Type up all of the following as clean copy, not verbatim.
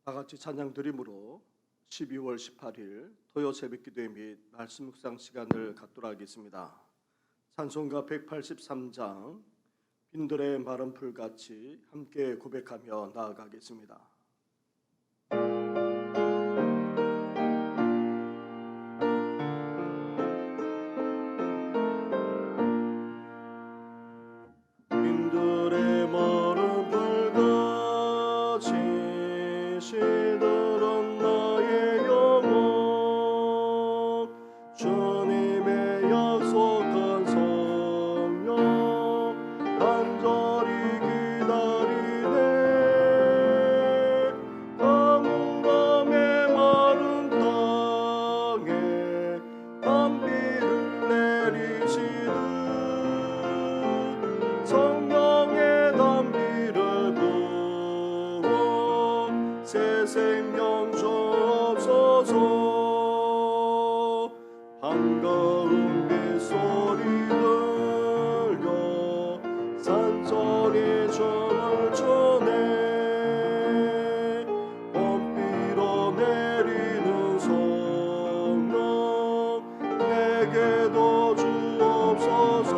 다 같이 찬양 드림으로 12월 18일 토요 새벽기도회 및 말씀 묵상 시간을 갖도록 하겠습니다. 찬송가 183장 빈들의 마른 풀같이 함께 고백하며 나아가겠습니다. 빈들의 마른 풀같이 시들은 나의 영혼 주님의 약속한 성령 간절히 기다리네 가뭄감의 마른 땅에 단비를 내리시듯 성령의 단비를 부어 새 생명 주옵소서. 반가운 빗소리 들려 산소리 춤을 추네 봄비로 내리는 성령 내게도 주옵소서.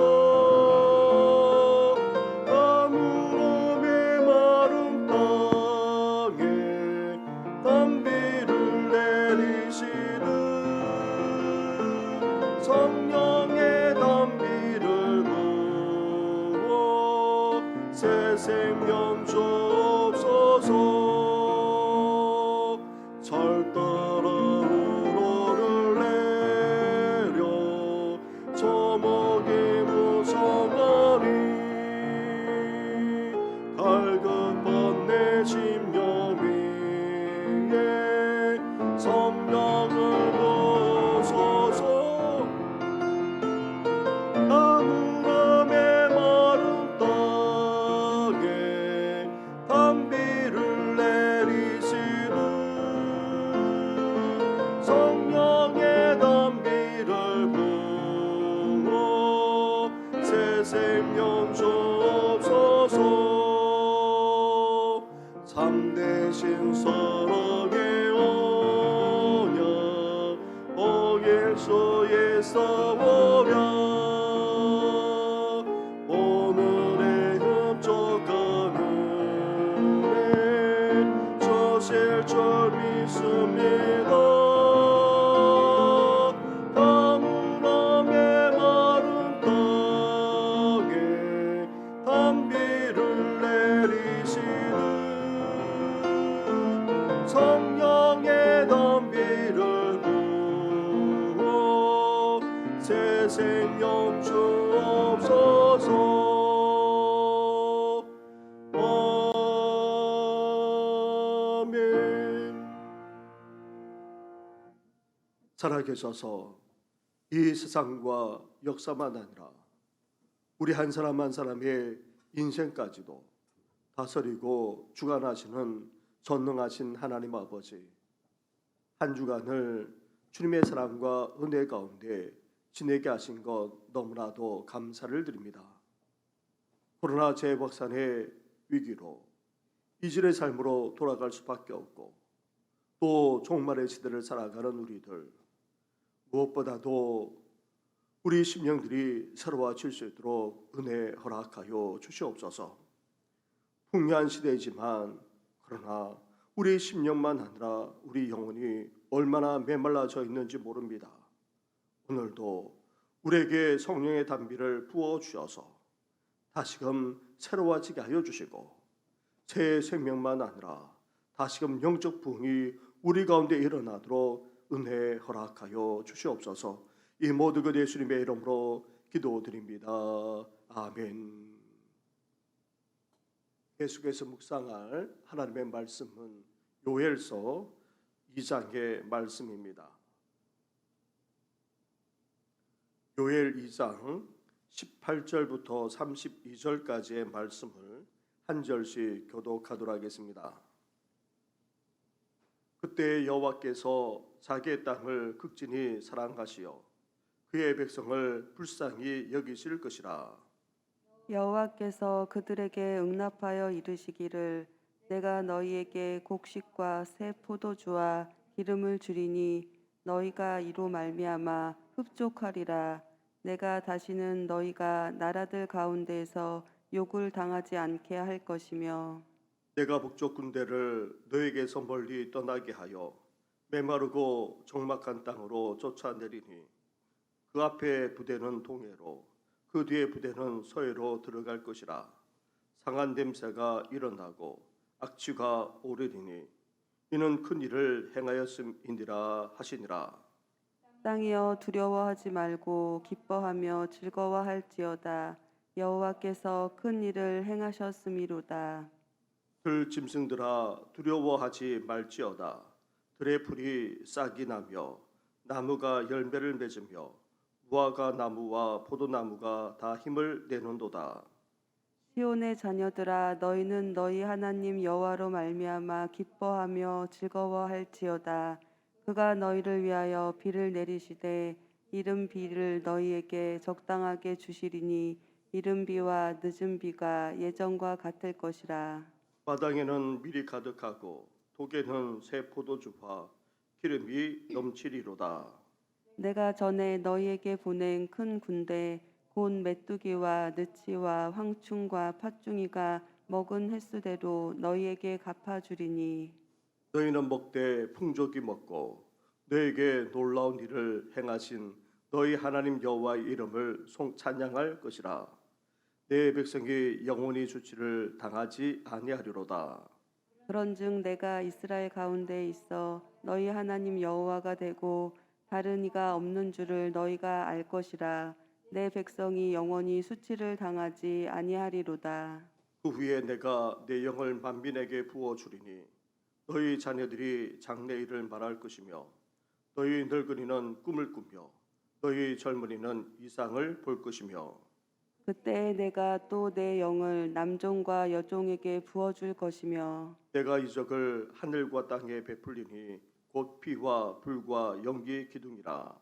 가물음의 마른 땅에 단비를 내리시듯 성령의 단비를 부어 새 생명 주옵소서. 절 따라 우러를 내려 저목이 무성하니 갈급한 내 심령 위에 성령을 부으소서. 가물음의 마른 땅에 단비를 내리시듯 성령의 단비를 부어 새 생명 주옵소서. 참되신 사랑의 언약 예수의 싸워라 오늘의 흡족한 은혜 주실 줄 믿습니다. 가물음의 마른 땅에 단비를 내리시듯 성령의 단비를 부어 새 생명 주옵소서. 아멘. 살아계셔서 이 세상과 역사만 아니라 우리 한 사람 한 사람의 인생까지도 다스리고 주관하시는 전능하신 하나님 아버지, 한 주간을 주님의 사랑과 은혜 가운데 지내게 하신 것 너무나도 감사를 드립니다. 코로나 재확산의 위기로 이질의 삶으로 돌아갈 수밖에 없고 또 종말의 시대를 살아가는 우리들, 무엇보다도 우리 심령들이 새로워질 수 있도록 은혜 허락하여 주시옵소서. 풍요한 시대이지만 그러나 우리 심령만 아니라 우리 영혼이 얼마나 메말라져 있는지 모릅니다. 오늘도 우리에게 성령의 단비를 부어주셔서 다시금 새로워지게 하여 주시고 새 생명만 아니라 다시금 영적 부흥이 우리 가운데 일어나도록 은혜 허락하여 주시옵소서. 이 모든 것 예수님의 이름으로 기도드립니다. 아멘. 계속해서 묵상할 하나님의 말씀은 요엘서 2장의 말씀입니다. 요엘 2장 18절부터 32절까지의 말씀을 한 절씩 교독하도록 하겠습니다. 그때 여호와께서 자기의 땅을 극진히 사랑하시어 그의 백성을 불쌍히 여기실 것이라. 여호와께서 그들에게 응답하여 이르시기를 내가 너희에게 곡식과 새 포도주와 기름을 주리니 너희가 이로 말미암아 흡족하리라. 내가 다시는 너희가 나라들 가운데에서 욕을 당하지 않게 할 것이며 내가 북쪽 군대를 너에게서 멀리 떠나게 하여 메마르고 적막한 땅으로 쫓아내리니 그 앞에 부대는 동해로 그 뒤에 부대는 서해로 들어갈 것이라. 상한 냄새가 일어나고 악취가 오르리니 이는 큰 일을 행하였음이니라 하시니라. 땅이여 두려워하지 말고 기뻐하며 즐거워할지어다. 여호와께서 큰 일을 행하셨음이로다. 들 짐승들아 두려워하지 말지어다. 들의 풀이 싹이 나며 나무가 열매를 맺으며 무화과 나무와 포도나무가 다 힘을 내는도다. 시온의 자녀들아 너희는 너희 하나님 여호와로 말미암아 기뻐하며 즐거워할지어다. 그가 너희를 위하여 비를 내리시되 이른 비를 너희에게 적당하게 주시리니 이른 비와 늦은 비가 예전과 같을 것이라. 마당에는 밀이 가득하고 독에는 새 포도주와 기름이 넘치리로다. 내가 전에 너희에게 보낸 큰 군대 곧 메뚜기와 느치와 황충과 팥중이가 먹은 횟수대로 너희에게 갚아주리니 너희는 먹되 풍족히 먹고 너에게 놀라운 일을 행하신 너희 하나님 여호와의 이름을 찬양할 것이라. 내 백성이 영원히 주치를 당하지 아니하리로다. 그런즉 내가 이스라엘 가운데 있어 너희 하나님 여호와가 되고 다른 이가 없는 줄을 너희가 알 것이라. 내 백성이 영원히 수치를 당하지 아니하리로다. 그 후에 내가 내 영을 만민에게 부어 주리니 너희 자녀들이 장래일을 말할 것이며 너희 늙은이는 꿈을 꾸며 너희 젊은이는 이상을 볼 것이며 그때 내가 또 내 영을 남종과 여종에게 부어줄 것이며 내가 이적을 하늘과 땅에 베풀리니 곧 피와 불과 연기 기둥이라.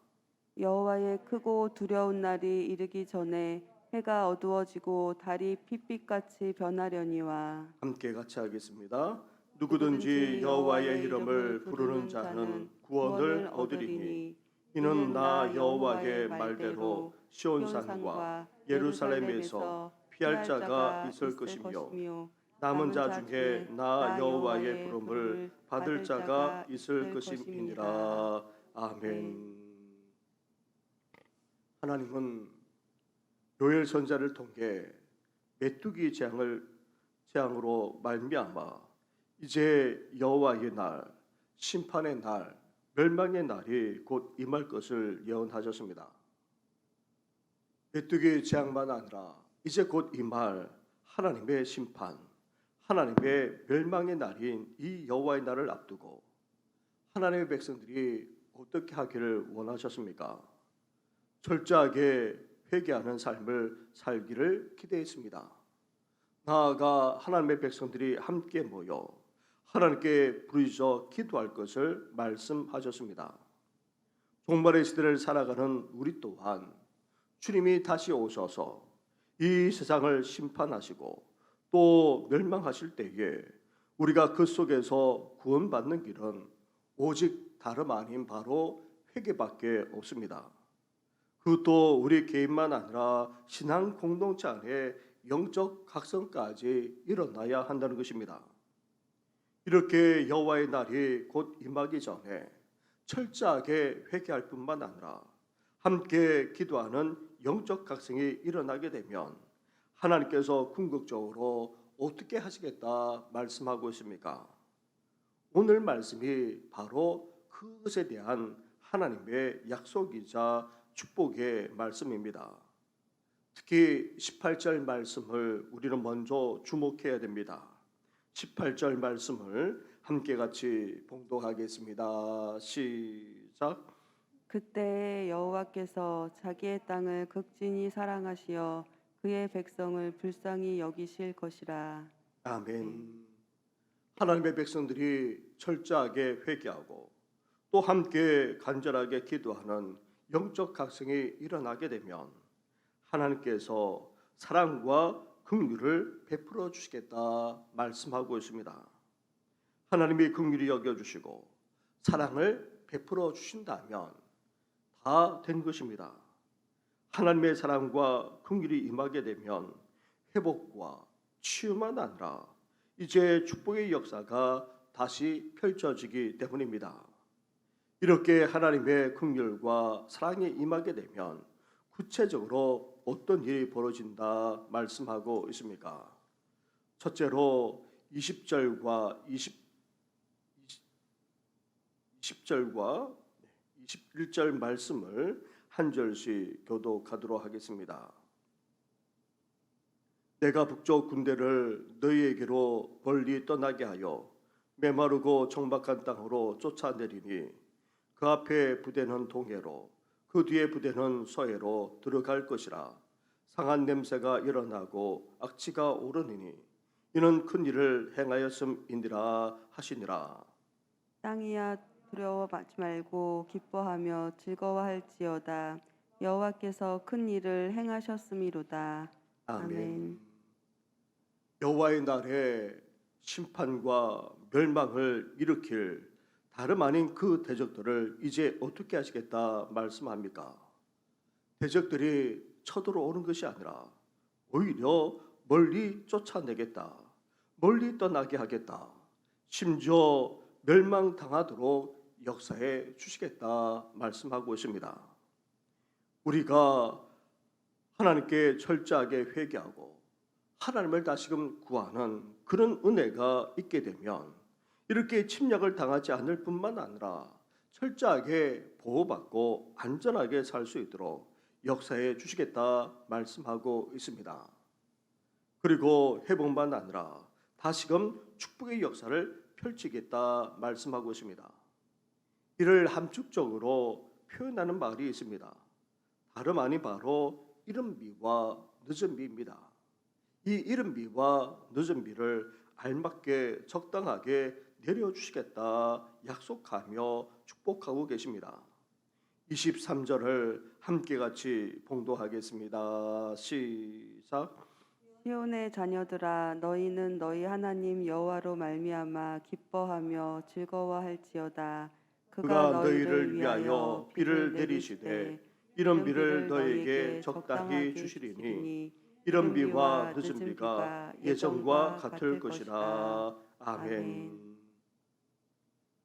여호와의 크고 두려운 날이 이르기 전에 해가 어두워지고 달이 핏빛같이 변하려니와 함께 같이 하겠습니다. 누구든지 여호와의 이름을 부르는 자는 구원을 얻으리니 이는 나 여호와의 말대로 시온산과 예루살렘에서 피할 자가 있을 것이며 남은 자 중에 나 여호와의 부름을 받을 자가 있을 것임이니라. 아멘. 하나님은 요엘 선지자를 통해 메뚜기 재앙으로 말미암아 이제 여호와의 날, 심판의 날, 멸망의 날이 곧 임할 것을 예언하셨습니다. 메뚜기 재앙만 아니라 이제 곧 임할 하나님의 심판, 하나님의 멸망의 날인 이 여호와의 날을 앞두고 하나님의 백성들이 어떻게 하기를 원하셨습니까? 철저하게 회개하는 삶을 살기를 기대했습니다. 나아가 하나님의 백성들이 함께 모여 하나님께 부르짖어 기도할 것을 말씀하셨습니다. 종말의 시대를 살아가는 우리 또한 주님이 다시 오셔서 이 세상을 심판하시고 또 멸망하실 때에 우리가 그 속에서 구원받는 길은 오직 다름 아닌 바로 회개밖에 없습니다. 그것도 우리 개인만 아니라 신앙 공동체 안에 영적 각성까지 일어나야 한다는 것입니다. 이렇게 여호와의 날이 곧 임하기 전에 철저하게 회개할 뿐만 아니라 함께 기도하는 영적 각성이 일어나게 되면 하나님께서 궁극적으로 어떻게 하시겠다 말씀하고 있습니까? 오늘 말씀이 바로 그것에 대한 하나님의 약속이자 축복의 말씀입니다. 특히 18절 말씀을 우리는 먼저 주목해야 됩니다. 18절 말씀을 함께 같이 봉독하겠습니다. 시작. 그때 여호와께서 자기의 땅을 극진히 사랑하시어 그의 백성을 불쌍히 여기실 것이라. 아멘. 하나님의 백성들이 철저하게 회개하고 또 함께 간절하게 기도하는 영적 각성이 일어나게 되면 하나님께서 사랑과 긍휼을 베풀어 주시겠다 말씀하고 있습니다. 하나님이 긍휼히 여겨주시고 사랑을 베풀어 주신다면 다 된 것입니다. 하나님의 사랑과 긍휼이 임하게 되면 회복과 치유만 아니라 이제 축복의 역사가 다시 펼쳐지기 때문입니다. 이렇게 하나님의 긍휼과 사랑이 임하게 되면 구체적으로 어떤 일이 벌어진다 말씀하고 있습니까? 첫째로 20절과 20절과 21절 말씀을 한 절씩 교독하도록 하겠습니다. 내가 북쪽 군대를 너희에게로 멀리 떠나게 하여 메마르고 정박한 땅으로 쫓아내리니 그 앞에 부대는 동해로 그 뒤에 부대는 서해로 들어갈 것이라. 상한 냄새가 일어나고 악취가 오르니니 이는 큰 일을 행하였음이니라 하시니라. 땅이야 두려워하지 말고 기뻐하며 즐거워할지어다. 여호와께서 큰 일을 행하셨음이로다. 아멘. 여호와의 날에 심판과 멸망을 일으킬 다름 아닌 그 대적들을 이제 어떻게 하시겠다 말씀합니까? 대적들이 쳐들어오는 것이 아니라 오히려 멀리 쫓아내겠다, 멀리 떠나게 하겠다, 심지어 멸망당하도록 역사해 주시겠다 말씀하고 있습니다. 우리가 하나님께 철저하게 회개하고 하나님을 다시금 구하는 그런 은혜가 있게 되면 이렇게 침략을 당하지 않을 뿐만 아니라 철저하게 보호받고 안전하게 살 수 있도록 역사해 주시겠다 말씀하고 있습니다. 그리고 회복만 아니라 다시금 축복의 역사를 펼치겠다 말씀하고 있습니다. 이를 함축적으로 표현하는 말이 있습니다. 다름 아닌 바로 이른비와 늦은비입니다. 이 이른비와 늦은비를 알맞게 적당하게 내려주시겠다 약속하며 축복하고 계십니다. 23절을 함께 같이 봉독하겠습니다. 시작. 시온의 자녀들아 너희는 너희 하나님 여호와로 말미암아 기뻐하며 즐거워할지어다. 그가 너희를 위하여 비를 내리시되 이런 비를 너희에게 적당히 주시리니 이런 비와 늦은 비가 예전과 같을 것이라. 아멘.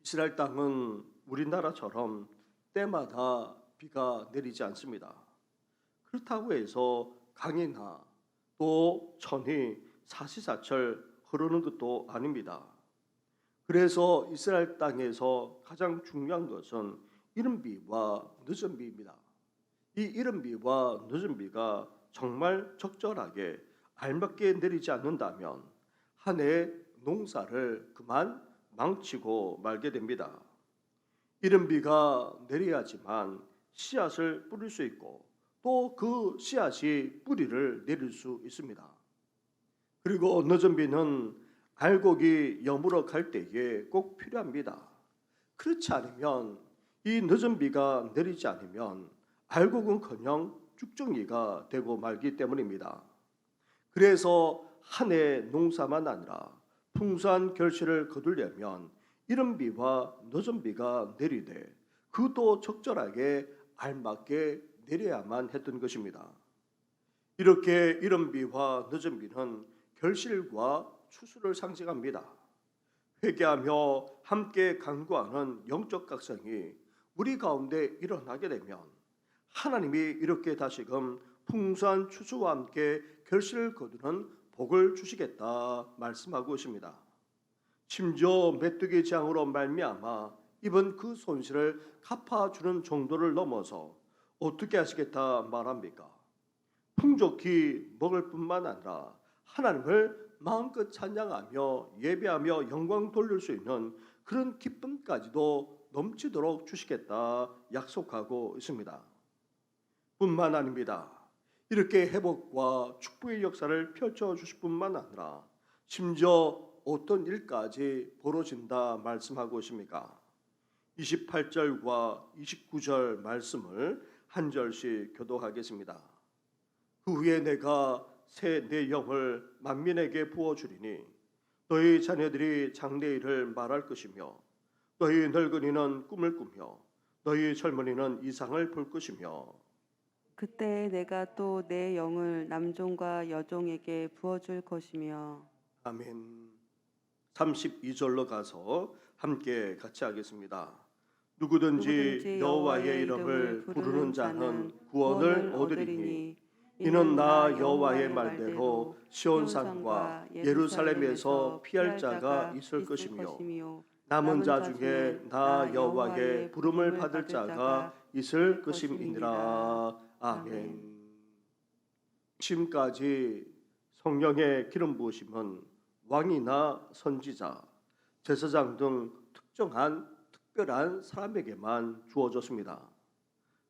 이스라엘 땅은 우리나라처럼 때마다 비가 내리지 않습니다. 그렇다고 해서 강이나 또 천이 사시사철 흐르는 것도 아닙니다. 그래서 이스라엘 땅에서 가장 중요한 것은 이른 비와 늦은 비입니다. 이 이른 비와 늦은 비가 정말 적절하게 알맞게 내리지 않는다면 한 해의 농사를 그만 망치고 말게 됩니다. 이른 비가 내려야지만 씨앗을 뿌릴 수 있고 또 그 씨앗이 뿌리를 내릴 수 있습니다. 그리고 늦은 비는 알곡이 여물어 갈 때에 꼭 필요합니다. 그렇지 않으면 이 늦은 비가 내리지 않으면 알곡은커녕 쭉정이가 되고 말기 때문입니다. 그래서 한 해 농사만 아니라 풍성한 결실을 거두려면 이른 비와 늦은 비가 내리되 그도 적절하게 알맞게 내려야만 했던 것입니다. 이렇게 이른 비와 늦은 비는 결실과 추수를 상징합니다. 회개하며 함께 간구하는 영적 각성이 우리 가운데 일어나게 되면 하나님이 이렇게 다시금 풍성한 추수와 함께 결실을 거두는 복을 주시겠다 말씀하고 있습니다. 심지어 메뚜기 재앙으로 말미암아 입은 그 손실을 갚아주는 정도를 넘어서 어떻게 하시겠다 말합니까? 풍족히 먹을 뿐만 아니라 하나님을 마음껏 찬양하며 예배하며 영광 돌릴 수 있는 그런 기쁨까지도 넘치도록 주시겠다 약속하고 있습니다. 뿐만 아닙니다. 이렇게 회복과 축복의 역사를 펼쳐주실 뿐만 아니라 심지어 어떤 일까지 벌어진다 말씀하고 있습니까? 28절과 29절 말씀을 한 절씩 교독하겠습니다. 그 후에 내가 새 내 영을 만민에게 부어주리니 너희 자녀들이 장래일을 말할 것이며 너희 늙은이는 꿈을 꾸며 너희 젊은이는 이상을 볼 것이며 그때 내가 또 내 영을 남종과 여종에게 부어줄 것이며. 아멘. 32절로 가서 함께 같이 하겠습니다. 누구든지 여호와의 이름을 부르는 자는 구원을 얻으리니 이는 나 여호와의 말대로 시온산과 예루살렘에서 피할 자가 있을 것이며 남은 자 중에 나 여호와의 부름을 받을 자가 있을 것임이니라. 아멘. 지금까지 성령의 기름 부으심은 왕이나 선지자, 제사장 등 특별한 사람에게만 주어졌습니다.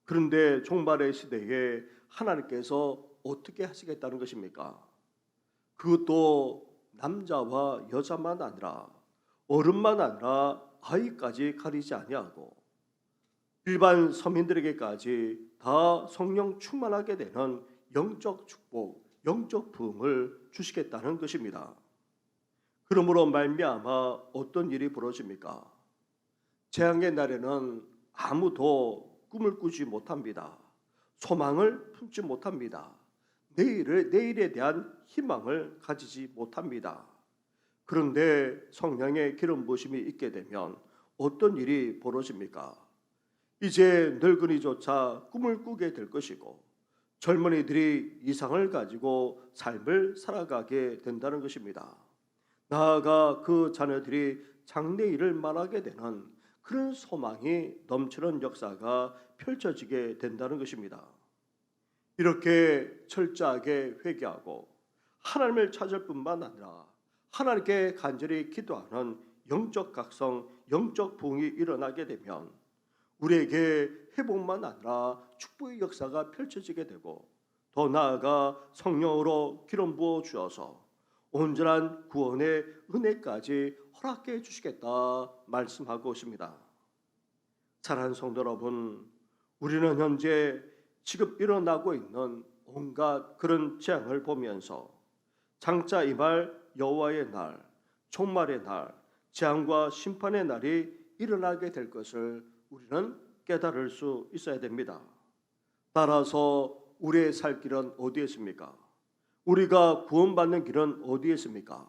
그런데 종말의 시대에 하나님께서 어떻게 하시겠다는 것입니까? 그것도 남자와 여자만 아니라 어른만 아니라 아이까지 가리지 아니하고 일반 서민들에게까지 다 성령 충만하게 되는 영적 축복, 영적 부흥을 주시겠다는 것입니다. 그러므로 말미암아 어떤 일이 벌어집니까? 재앙의 날에는 아무도 꿈을 꾸지 못합니다. 소망을 품지 못합니다. 내일에 대한 희망을 가지지 못합니다. 그런데 성령의 기름 부으심이 있게 되면 어떤 일이 벌어집니까? 이제 늙은이조차 꿈을 꾸게 될 것이고 젊은이들이 이상을 가지고 삶을 살아가게 된다는 것입니다. 나아가 그 자녀들이 장래일을 말하게 되는 그런 소망이 넘치는 역사가 펼쳐지게 된다는 것입니다. 이렇게 철저하게 회개하고 하나님을 찾을 뿐만 아니라 하나님께 간절히 기도하는 영적 각성, 영적 부흥이 일어나게 되면 우리에게 회복만 아니라 축복의 역사가 펼쳐지게 되고 더 나아가 성령으로 기름 부어 주어서 온전한 구원의 은혜까지 허락해 주시겠다 말씀하고 있습니다. 사랑하는 성도 여러분, 우리는 현재 지금 일어나고 있는 온갖 그런 재앙을 보면서 장차 임할 여호와의 날, 종말의 날, 재앙과 심판의 날이 일어나게 될 것을 우리는 깨달을 수 있어야 됩니다. 따라서 우리의 살 길은 어디에 있습니까? 우리가 구원받는 길은 어디에 있습니까?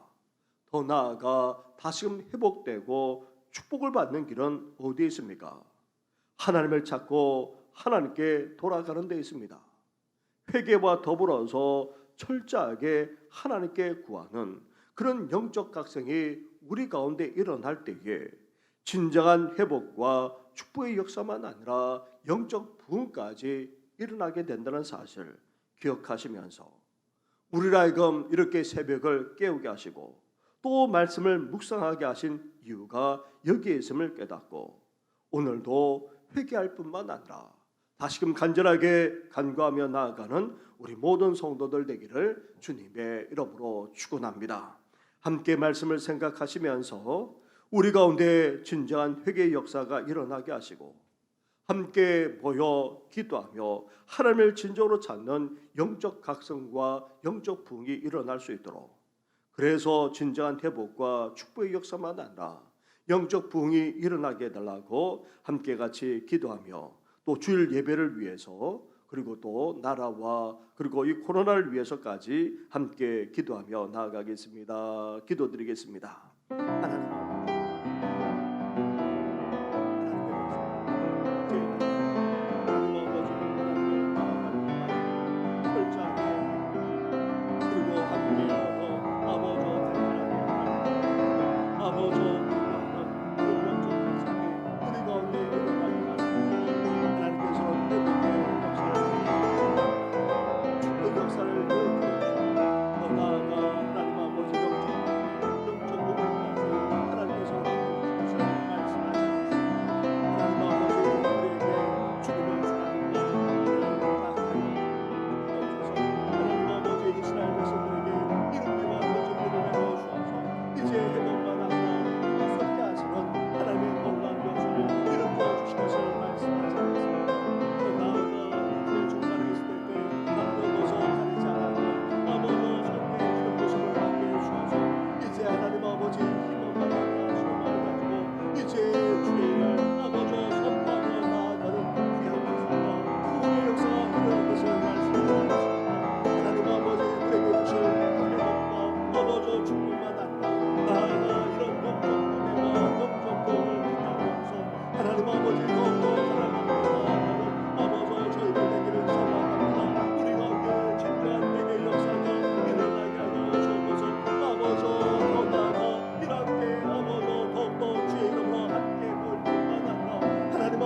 더 나아가 다시금 회복되고 축복을 받는 길은 어디에 있습니까? 하나님을 찾고 하나님께 돌아가는 데 있습니다. 회개와 더불어서 철저하게 하나님께 구하는 그런 영적 각성이 우리 가운데 일어날 때에 진정한 회복과 축복의 역사만 아니라 영적 부흥까지 일어나게 된다는 사실을 기억하시면서 우리를 하여금 이렇게 새벽을 깨우게 하시고 또 말씀을 묵상하게 하신 이유가 여기에 있음을 깨닫고 오늘도 회개할 뿐만 아니라 다시금 간절하게 간구하며 나아가는 우리 모든 성도들 되기를 주님의 이름으로 축원합니다. 함께 말씀을 생각하시면서 우리 가운데 진정한 회개의 역사가 일어나게 하시고 함께 모여 기도하며 하나님을 진정으로 찾는 영적 각성과 영적 부흥이 일어날 수 있도록, 그래서 진정한 회복과 축복의 역사만 아니라 영적 부흥이 일어나게 해달라고 함께 같이 기도하며 또 주일 예배를 위해서 그리고 또 나라와 그리고 이 코로나를 위해서까지 함께 기도하며 나아가겠습니다. 기도드리겠습니다. 하나님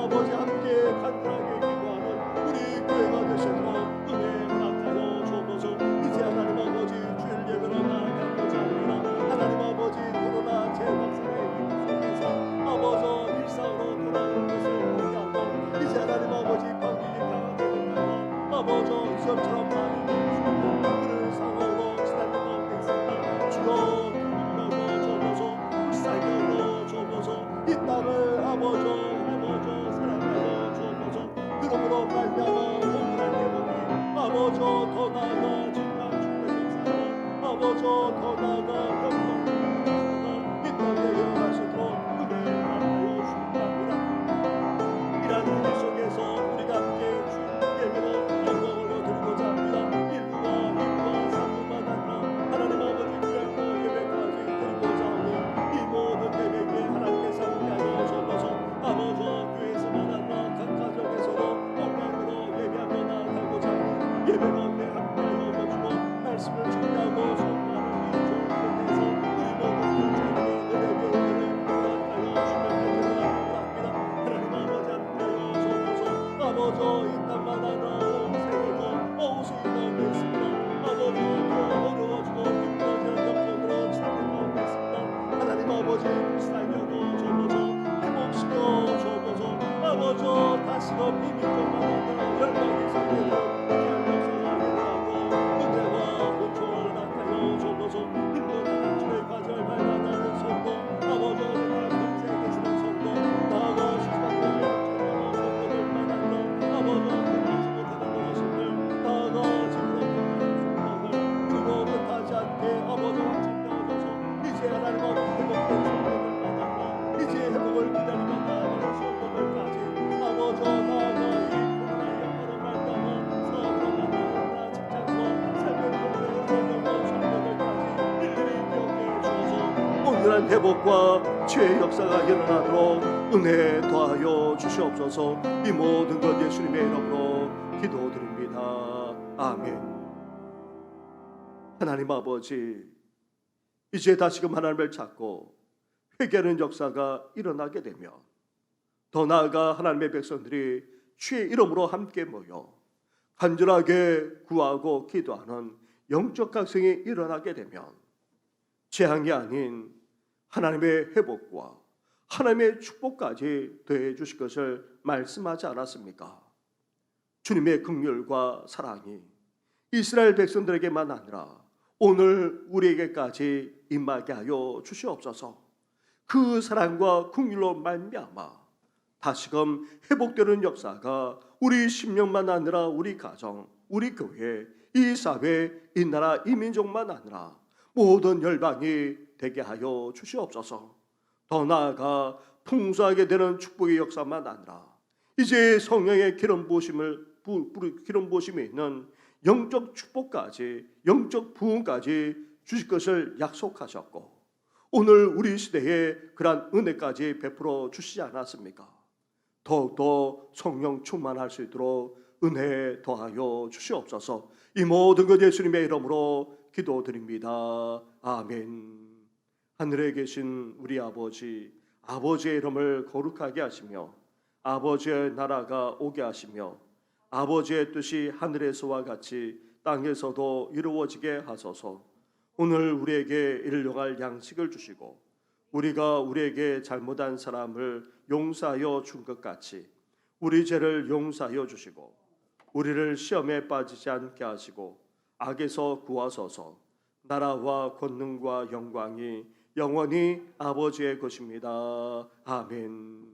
아버지 함께 간절하게 기도하는 우리 교회가 되시도록 은혜 허락하여 주옵소서. 이제 하나님 아버지 주일 예배로 나아가고자 합니다. 하나님 아버지 코로나 재확산의 위기 속에서 아버지 일상으로 돌아오는 것을 포기하고 이제 하나님 아버지 방역이 강하게 된다면 아버지 이전처럼 많이 그런 상황으로 지나는 가운데 있습니다. 주여 긍휼하여 주옵소서. 불쌍히 여겨 주옵소서. 이 땅을 아버지 사랑하여 주옵소서. 그러므로 말미암아 온전한 회복이 아버지 더 나아가 진정 축복의 역사가 아버지 더 나아가 영광의 역사가 이 땅에 일어나시도록 은혜 하여 주옵소서. 이러한 위기 속에서 우리가 함께 주의 예배로 영광을 드리고자 합니다. 일부와 삼부만 아니라 하나님 아버지 그냥 예배까지 드리고자 하니 이 모든 예배에 하나님께서 함께하여 주옵소서. 아버지 교회에서만 아니라 각 가정에서도 온라인으로 예배하며 나아가고자 하니 예배 가운데 함께하여 주시고 말씀을 준비하고 소통하는 이 좋은 곳에서 우리 모든 교회의 은혜의 허락하여 주시면 합니다. 하나님 아버지 함께하여 주옵소서. 아버지 이 땅만 아니라 온 세계도 어우수 가운데 있습니다. 아버지 어려워지고 힘들어지는 역경으로 지나는 가운데 있습니다. 하나님 아버지 불쌍히 여겨 주옵소서. 회복시켜 주옵소서. 아버지 다시금 이 민족만 아니라 열방의 세계로 귀한 역사가 일어나고 은혜와 온전을 나타내어 주옵소서. 힘든 하나님의 과정을 밟아나가는 성도 아버지 어디나 금세 계시는 성도 나아가 시작하는 영적인 성도들만 아니라 아버지 끝나지 못하는 어르신들 나아가 지금도 끝나는 성도들 그리고 끝하지 않게 아버지 책임져줘서 이제 하나님 아버지 회복된 성도들만 아니라 이제 회복을 기다리며 나아가는 성도들까지 아버지 나아가 이 코로나의 영화로 말미암아 사업으로 만나는 직장과 삶의 문제로 영원 성도들까지 일일이 기억해 주셔서 온전한 회복과 죄의 역사가 일어나도록 은혜 더하여 주시옵소서. 이 모든 것 예수님의 이름으로 기도드립니다. 아멘. 하나님 아버지 이제 다시금 하나님을 찾고 회개하는 역사가 일어나게 되면 더 나아가 하나님의 백성들이 주의 이름으로 함께 모여 간절하게 구하고 기도하는 영적 각성이 일어나게 되면 재앙이 아닌 하나님의 회복과 하나님의 축복까지 더해 주실 것을 말씀하지 않았습니까? 주님의 긍휼과 사랑이 이스라엘 백성들에게만 아니라 오늘 우리에게까지 임하게 하여 주시옵소서. 그 사랑과 긍휼로 말미암아 다시금 회복되는 역사가 우리 심령만 아니라 우리 가정, 우리 교회, 이 사회, 이 나라, 이 민족만 아니라 모든 열방이 되게 하여 주시옵소서. 더 나아가 풍성하게 되는 축복의 역사만 아니라 이제 성령의 기름 부으심이 있는 영적 축복까지, 영적 부흥까지 주실 것을 약속하셨고 오늘 우리 시대에 그러한 은혜까지 베풀어 주시지 않았습니까? 더욱더 성령 충만할 수 있도록 은혜 더하여 주시옵소서. 이 모든 것 예수님의 이름으로 기도드립니다. 아멘. 하늘에 계신 우리 아버지, 아버지의 이름을 거룩하게 하시며 아버지의 나라가 오게 하시며 아버지의 뜻이 하늘에서와 같이 땅에서도 이루어지게 하소서. 오늘 우리에게 일용할 양식을 주시고 우리가 우리에게 잘못한 사람을 용서하여 준 것 같이 우리 죄를 용서하여 주시고 우리를 시험에 빠지지 않게 하시고 악에서 구하소서. 나라와 권능과 영광이 영원히 아버지의 것입니다. 아멘.